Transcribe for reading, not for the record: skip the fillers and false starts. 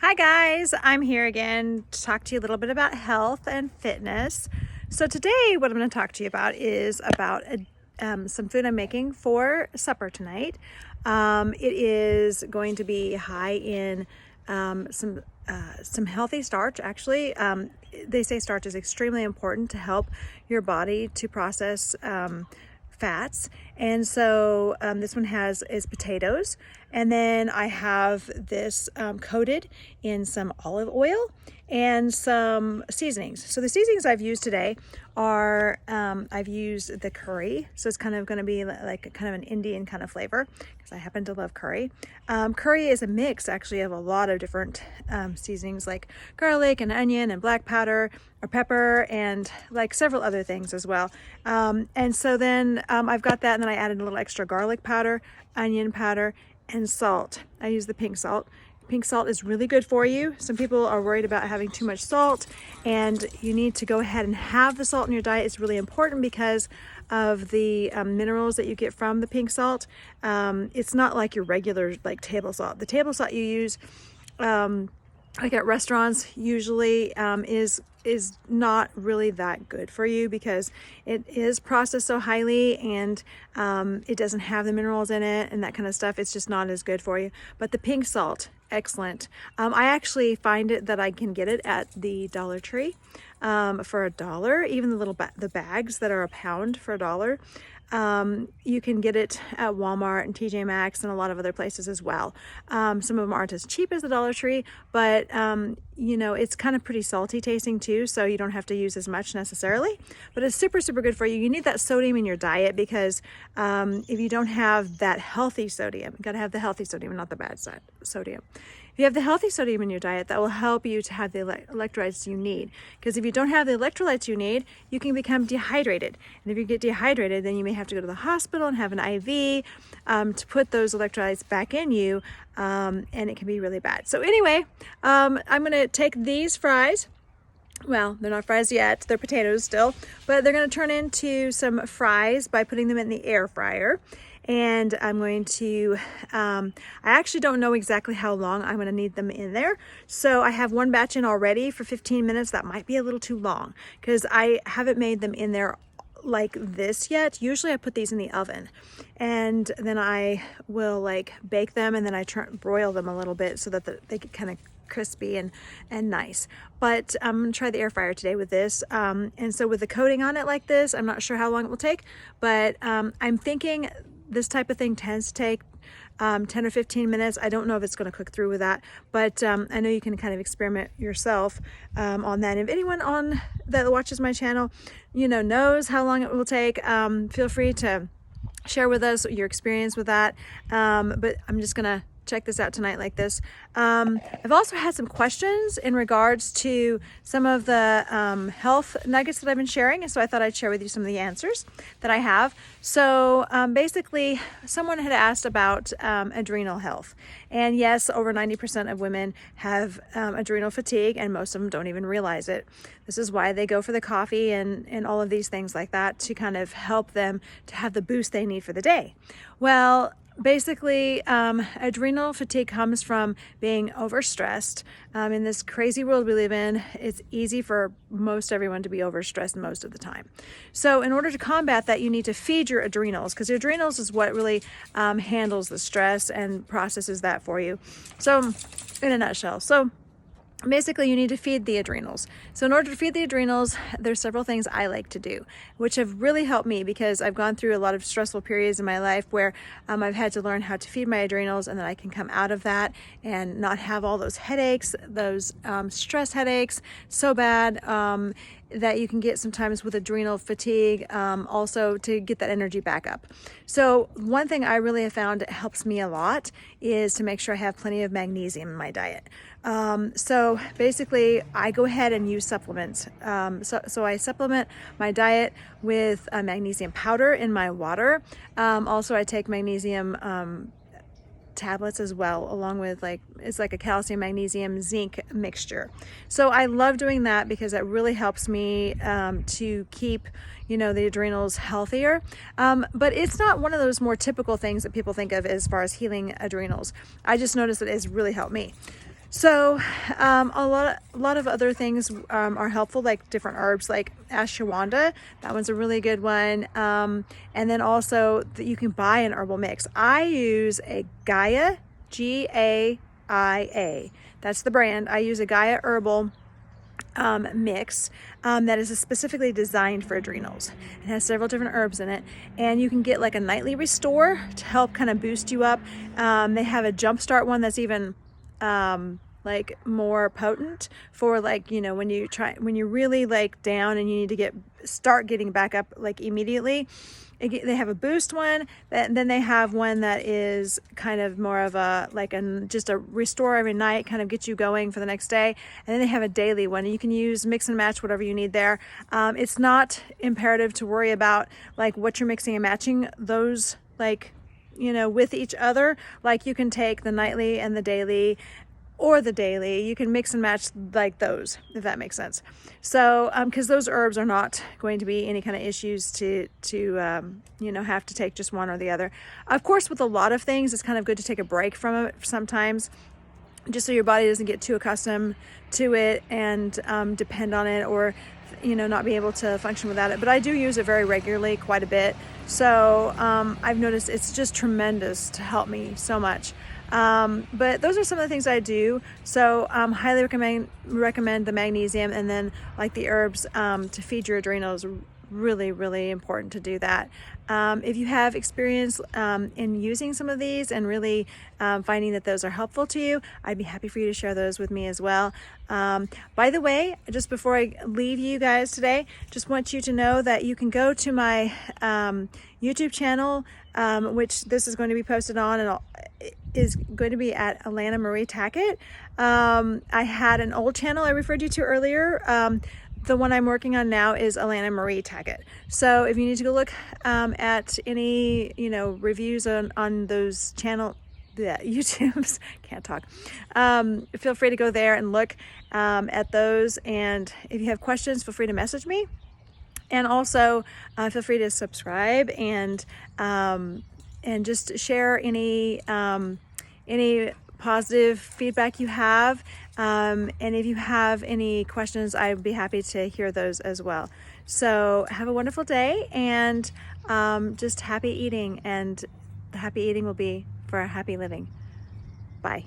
Hi guys, I'm here again to talk to you a little bit about health and fitness. So today what I'm going to talk to you about is about some food I'm making for supper tonight. It is going to be high in some healthy starch. Actually, they say starch is extremely important to help your body to process fats. And so this one is potatoes, and then I have this coated in some olive oil and some seasonings. So the seasonings I've used today are I've used the curry, so it's kind of going to be like kind of an Indian kind of flavor because I happen to love curry. Curry is a mix actually of a lot of different seasonings like garlic and onion and black powder or pepper and like several other things as well. And so then I've got that, and then I added a little extra garlic powder, onion powder, and salt. I use the pink salt. Pink salt is really good for you. Some people are worried about having too much salt, and you need to go ahead and have the salt in your diet. It's really important because of the minerals that you get from the pink salt. It's not like your regular like table salt. The table salt you use like at restaurants usually is not really that good for you because it is processed so highly, and it doesn't have the minerals in it and that kind of stuff. It's just not as good for you. But the pink salt, excellent. I actually find it that I can get it at the Dollar Tree for $1. Even the little the bags that are a pound for $1. You can get it at Walmart and TJ Maxx and a lot of other places as well. Some of them aren't as cheap as the Dollar Tree, but you know, it's kind of pretty salty tasting too, so you don't have to use as much necessarily, but it's super good for you. You need that sodium in your diet because if you don't have that healthy sodium, you got to have the healthy sodium, not the bad sodium. If you have the healthy sodium in your diet, that will help you to have the electrolytes you need. Because if you don't have the electrolytes you need, you can become dehydrated. And if you get dehydrated, then you may have to go to the hospital and have an IV to put those electrolytes back in you, and it can be really bad. So anyway, I'm going to take these fries. Well, they're not fries yet, they're potatoes still, but they're going to turn into some fries by putting them in the air fryer. And I'm going to, I actually don't know exactly how long I'm going to need them in there. So I have one batch in already for 15 minutes. That might be a little too long because I haven't made them in there like this yet. Usually I put these in the oven and then I will like bake them, and then I broil them a little bit so that they get kind of crispy and nice. But I'm gonna try the air fryer today with this, and so with the coating on it like this, I'm not sure how long it will take, but I'm thinking this type of thing tends to take 10 or 15 minutes. I don't know if it's going to cook through with that, but I know you can kind of experiment yourself on that. If anyone on that watches my channel, you know, knows how long it will take, feel free to share with us your experience with that. But I'm just gonna check this out tonight like this. I've also had some questions in regards to some of the health nuggets that I've been sharing, and so I thought I'd share with you some of the answers that I have. So basically, someone had asked about adrenal health, and yes, over 90% of women have adrenal fatigue, and most of them don't even realize it. This is why they go for the coffee and all of these things like that to kind of help them to have the boost they need for the day. Well, basically, adrenal fatigue comes from being overstressed. In this crazy world we live in, it's easy for most everyone to be overstressed most of the time. So in order to combat that, you need to feed your adrenals, because your adrenals is what really handles the stress and processes that for you. So in a nutshell, basically, you need to feed the adrenals. So in order to feed the adrenals, there's several things I like to do, which have really helped me because I've gone through a lot of stressful periods in my life where I've had to learn how to feed my adrenals, and then I can come out of that and not have all those headaches, those stress headaches so bad that you can get sometimes with adrenal fatigue, also to get that energy back up. So one thing I really have found that helps me a lot is to make sure I have plenty of magnesium in my diet. So basically I go ahead and use supplements. So I supplement my diet with magnesium powder in my water. Also I take magnesium tablets as well, along with it's like a calcium, magnesium, zinc mixture. So I love doing that because that really helps me to keep, you know, the adrenals healthier. But it's not one of those more typical things that people think of as far as healing adrenals. I just noticed that it's really helped me. So a lot of other things are helpful, like different herbs, like ashwagandha. That one's a really good one. And then also that you can buy an herbal mix. I use a Gaia, Gaia. That's the brand. I use a Gaia herbal mix that is specifically designed for adrenals. It has several different herbs in it, and you can get like a nightly restore to help kind of boost you up. They have a jumpstart one that's even like more potent for, like, you know, when you're really like down and you need to start getting back up like immediately. They have a boost one, then they have one that is kind of more of a just a restore every night, kind of get you going for the next day. And then they have a daily one. You can mix and match whatever you need there. It's not imperative to worry about like what you're mixing and matching those, like, you know, with each other. Like, you can take the nightly and the daily, or the daily. You can mix and match like those, if that makes sense. So because those herbs are not going to be any kind of issues to you know, have to take just one or the other. Of course, with a lot of things, it's kind of good to take a break from it sometimes, just so your body doesn't get too accustomed to it and depend on it, or, you know, not be able to function without it. But I do use it very regularly, quite a bit. So I've noticed it's just tremendous to help me so much. But those are some of the things I do. So highly recommend the magnesium, and then like the herbs to feed your adrenals. Really, really important to do that. If you have experience in using some of these and really finding that those are helpful to you, I'd be happy for you to share those with me as well. By the way, just before I leave you guys today, just want you to know that you can go to my YouTube channel, which this is going to be posted on, and is going to be at Alana Marie Tackett. I had an old channel I referred you to earlier. The one I'm working on now is Alana Marie Tackett. So if you need to go look at any, you know, reviews on those YouTubes, can't talk. Feel free to go there and look at those. And if you have questions, feel free to message me. And also feel free to subscribe and just share any positive feedback you have. And if you have any questions, I'd be happy to hear those as well. So have a wonderful day, and just happy eating, and the happy eating will be for a happy living. Bye.